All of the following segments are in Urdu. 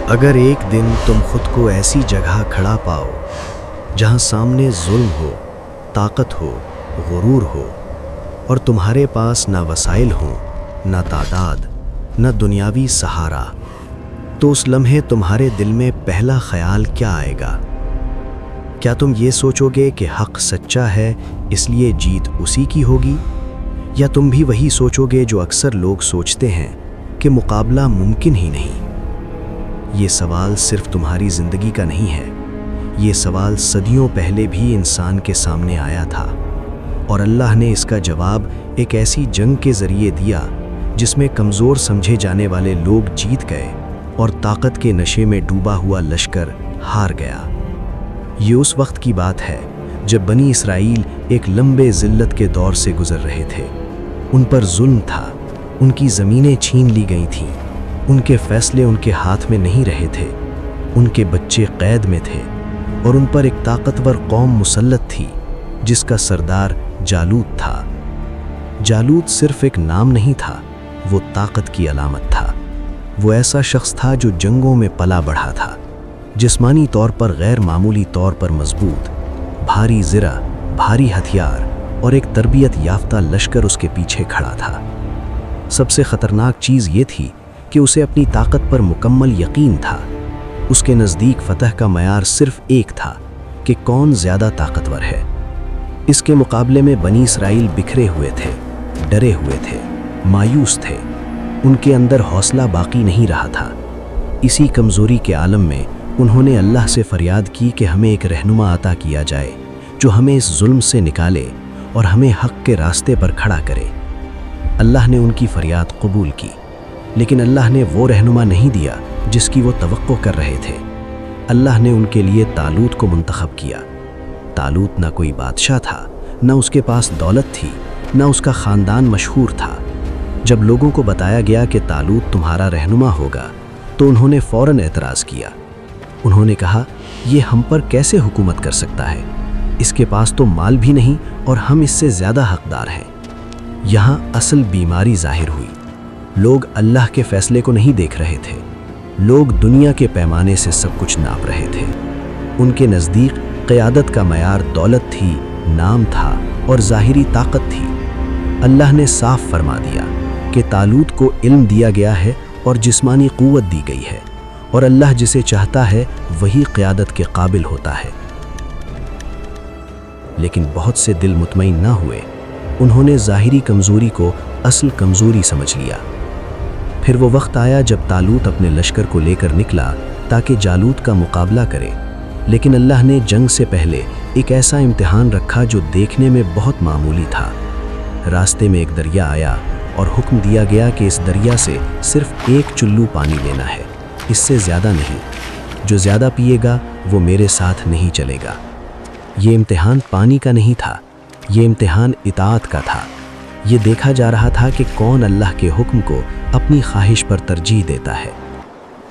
اگر ایک دن تم خود کو ایسی جگہ کھڑا پاؤ جہاں سامنے ظلم ہو، طاقت ہو، غرور ہو، اور تمہارے پاس نہ وسائل ہوں، نہ تعداد، نہ دنیاوی سہارا، تو اس لمحے تمہارے دل میں پہلا خیال کیا آئے گا؟ کیا تم یہ سوچو گے کہ حق سچا ہے اس لیے جیت اسی کی ہوگی، یا تم بھی وہی سوچو گے جو اکثر لوگ سوچتے ہیں کہ مقابلہ ممکن ہی نہیں؟ یہ سوال صرف تمہاری زندگی کا نہیں ہے، یہ سوال صدیوں پہلے بھی انسان کے سامنے آیا تھا، اور اللہ نے اس کا جواب ایک ایسی جنگ کے ذریعے دیا جس میں کمزور سمجھے جانے والے لوگ جیت گئے اور طاقت کے نشے میں ڈوبا ہوا لشکر ہار گیا۔ یہ اس وقت کی بات ہے جب بنی اسرائیل ایک لمبے ذلت کے دور سے گزر رہے تھے۔ ان پر ظلم تھا، ان کی زمینیں چھین لی گئی تھیں، ان کے فیصلے ان کے ہاتھ میں نہیں رہے تھے، ان کے بچے قید میں تھے، اور ان پر ایک طاقتور قوم مسلط تھی جس کا سردار جالوت تھا۔ جالوت صرف ایک نام نہیں تھا، وہ طاقت کی علامت تھا۔ وہ ایسا شخص تھا جو جنگوں میں پلا بڑھا تھا، جسمانی طور پر غیر معمولی طور پر مضبوط، بھاری زرہ، بھاری ہتھیار اور ایک تربیت یافتہ لشکر اس کے پیچھے کھڑا تھا۔ سب سے خطرناک چیز یہ تھی کہ اسے اپنی طاقت پر مکمل یقین تھا۔ اس کے نزدیک فتح کا معیار صرف ایک تھا کہ کون زیادہ طاقتور ہے۔ اس کے مقابلے میں بنی اسرائیل بکھرے ہوئے تھے، ڈرے ہوئے تھے، مایوس تھے، ان کے اندر حوصلہ باقی نہیں رہا تھا۔ اسی کمزوری کے عالم میں انہوں نے اللہ سے فریاد کی کہ ہمیں ایک رہنما عطا کیا جائے جو ہمیں اس ظلم سے نکالے اور ہمیں حق کے راستے پر کھڑا کرے۔ اللہ نے ان کی فریاد قبول کی، لیکن اللہ نے وہ رہنما نہیں دیا جس کی وہ توقع کر رہے تھے۔ اللہ نے ان کے لیے طالوت کو منتخب کیا۔ طالوت نہ کوئی بادشاہ تھا، نہ اس کے پاس دولت تھی، نہ اس کا خاندان مشہور تھا۔ جب لوگوں کو بتایا گیا کہ طالوت تمہارا رہنما ہوگا تو انہوں نے فوراً اعتراض کیا۔ انہوں نے کہا، یہ ہم پر کیسے حکومت کر سکتا ہے؟ اس کے پاس تو مال بھی نہیں اور ہم اس سے زیادہ حقدار ہیں۔ یہاں اصل بیماری ظاہر ہوئی۔ لوگ اللہ کے فیصلے کو نہیں دیکھ رہے تھے، لوگ دنیا کے پیمانے سے سب کچھ ناپ رہے تھے۔ ان کے نزدیک قیادت کا معیار دولت تھی، نام تھا اور ظاہری طاقت تھی۔ اللہ نے صاف فرما دیا کہ طالوت کو علم دیا گیا ہے اور جسمانی قوت دی گئی ہے، اور اللہ جسے چاہتا ہے وہی قیادت کے قابل ہوتا ہے۔ لیکن بہت سے دل مطمئن نہ ہوئے۔ انہوں نے ظاہری کمزوری کو اصل کمزوری سمجھ لیا۔ پھر وہ وقت آیا جب طالوت اپنے لشکر کو لے کر نکلا تاکہ جالوت کا مقابلہ کرے، لیکن اللہ نے جنگ سے پہلے ایک ایسا امتحان رکھا جو دیکھنے میں بہت معمولی تھا۔ راستے میں ایک دریا آیا اور حکم دیا گیا کہ اس دریا سے صرف ایک چلو پانی لینا ہے، اس سے زیادہ نہیں۔ جو زیادہ پیے گا وہ میرے ساتھ نہیں چلے گا۔ یہ امتحان پانی کا نہیں تھا، یہ امتحان اطاعت کا تھا۔ یہ دیکھا جا رہا تھا کہ کون اللہ کے حکم کو اپنی خواہش پر ترجیح دیتا ہے۔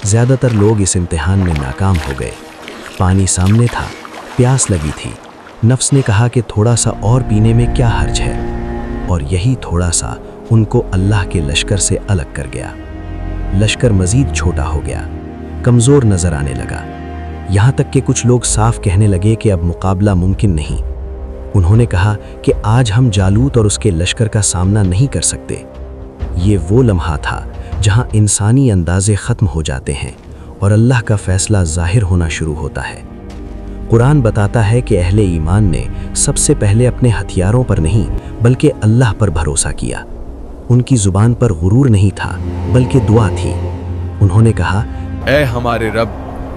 زیادہ تر لوگ اس امتحان میں ناکام ہو گئے۔ پانی سامنے تھا، پیاس لگی تھی، نفس نے کہا کہ تھوڑا سا اور پینے میں کیا حرج ہے، اور یہی تھوڑا سا ان کو اللہ کے لشکر سے الگ کر گیا۔ لشکر مزید چھوٹا ہو گیا، کمزور نظر آنے لگا، یہاں تک کہ کچھ لوگ صاف کہنے لگے کہ اب مقابلہ ممکن نہیں۔ انہوں نے کہا کہ آج ہم جالوت اور اس کے لشکر کا سامنا نہیں کر سکتے۔ یہ وہ لمحہ تھا جہاں انسانی اندازے ختم ہو جاتے ہیں اور اللہ کا فیصلہ ظاہر ہونا شروع ہوتا ہے۔ قرآن بتاتا ہے کہ اہل ایمان نے سب سے پہلے اپنے ہتھیاروں پر نہیں بلکہ اللہ پر بھروسہ کیا۔ ان کی زبان پر غرور نہیں تھا بلکہ دعا تھی۔ انہوں نے کہا، اے ہمارے رب،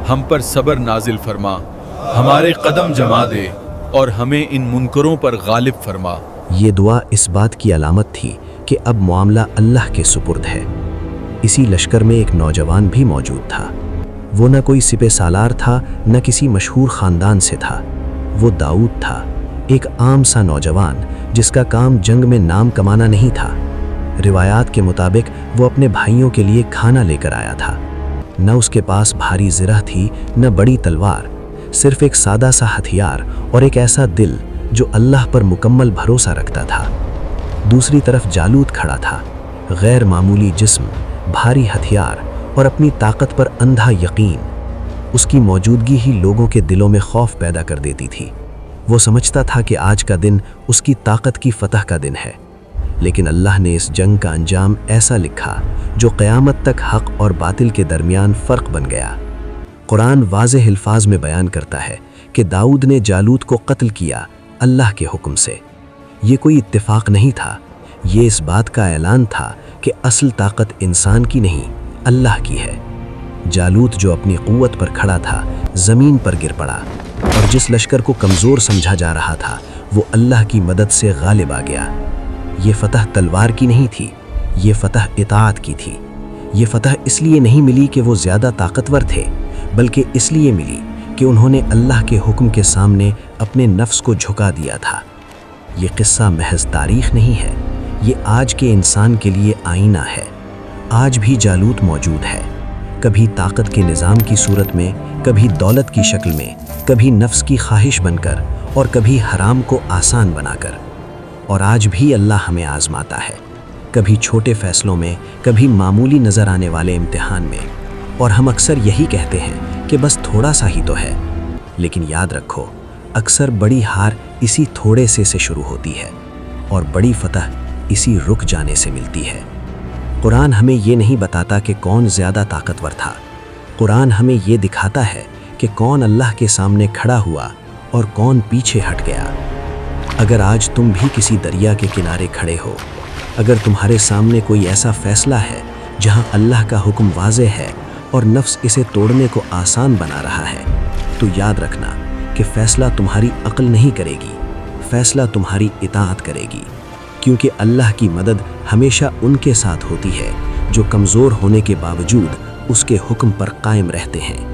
ہم پر صبر نازل فرما، ہمارے قدم جما دے اور ہمیں ان منکروں پر غالب فرما۔ یہ دعا اس بات کی علامت تھی کہ اب معاملہ اللہ کے سپرد ہے۔ اسی لشکر میں ایک نوجوان بھی موجود تھا۔ وہ نہ کوئی سپہ سالار تھا، نہ کسی مشہور خاندان سے تھا۔ وہ داؤد تھا، ایک عام سا نوجوان جس کا کام جنگ میں نام کمانا نہیں تھا۔ روایات کے مطابق وہ اپنے بھائیوں کے لیے کھانا لے کر آیا تھا۔ نہ اس کے پاس بھاری زرہ تھی، نہ بڑی تلوار، صرف ایک سادہ سا ہتھیار اور ایک ایسا دل جو اللہ پر مکمل بھروسہ رکھتا تھا۔ دوسری طرف جالوت کھڑا تھا، غیر معمولی جسم، بھاری ہتھیار اور اپنی طاقت پر اندھا یقین۔ اس کی موجودگی ہی لوگوں کے دلوں میں خوف پیدا کر دیتی تھی۔ وہ سمجھتا تھا کہ آج کا دن اس کی طاقت کی فتح کا دن ہے، لیکن اللہ نے اس جنگ کا انجام ایسا لکھا جو قیامت تک حق اور باطل کے درمیان فرق بن گیا۔ قرآن واضح الفاظ میں بیان کرتا ہے کہ داؤد نے جالوت کو قتل کیا اللہ کے حکم سے۔ یہ کوئی اتفاق نہیں تھا، یہ اس بات کا اعلان تھا کہ اصل طاقت انسان کی نہیں، اللہ کی ہے۔ جالوت جو اپنی قوت پر کھڑا تھا زمین پر گر پڑا، اور جس لشکر کو کمزور سمجھا جا رہا تھا وہ اللہ کی مدد سے غالب آ گیا۔ یہ فتح تلوار کی نہیں تھی، یہ فتح اطاعت کی تھی۔ یہ فتح اس لیے نہیں ملی کہ وہ زیادہ طاقتور تھے، بلکہ اس لیے ملی کہ انہوں نے اللہ کے حکم کے سامنے اپنے نفس کو جھکا دیا تھا۔ یہ قصہ محض تاریخ نہیں ہے، یہ آج کے انسان کے لیے آئینہ ہے۔ آج بھی جالوت موجود ہے، کبھی طاقت کے نظام کی صورت میں، کبھی دولت کی شکل میں، کبھی نفس کی خواہش بن کر، اور کبھی حرام کو آسان بنا کر۔ اور آج بھی اللہ ہمیں آزماتا ہے، کبھی چھوٹے فیصلوں میں، کبھی معمولی نظر آنے والے امتحان میں، اور ہم اکثر یہی کہتے ہیں کہ بس تھوڑا سا ہی تو ہے۔ لیکن یاد رکھو، اکثر بڑی ہار اسی تھوڑے سے شروع ہوتی ہے، اور بڑی فتح اسی رک جانے سے ملتی ہے۔ قرآن ہمیں یہ نہیں بتاتا کہ کون زیادہ طاقتور تھا، قرآن ہمیں یہ دکھاتا ہے کہ کون اللہ کے سامنے کھڑا ہوا اور کون پیچھے ہٹ گیا۔ اگر آج تم بھی کسی دریا کے کنارے کھڑے ہو، اگر تمہارے سامنے کوئی ایسا فیصلہ ہے جہاں اللہ کا حکم واضح ہے اور نفس اسے توڑنے کو آسان بنا رہا ہے، تو یاد رکھنا کہ فیصلہ تمہاری عقل نہیں کرے گی، فیصلہ تمہاری اطاعت کرے گی، کیونکہ اللہ کی مدد ہمیشہ ان کے ساتھ ہوتی ہے جو کمزور ہونے کے باوجود اس کے حکم پر قائم رہتے ہیں۔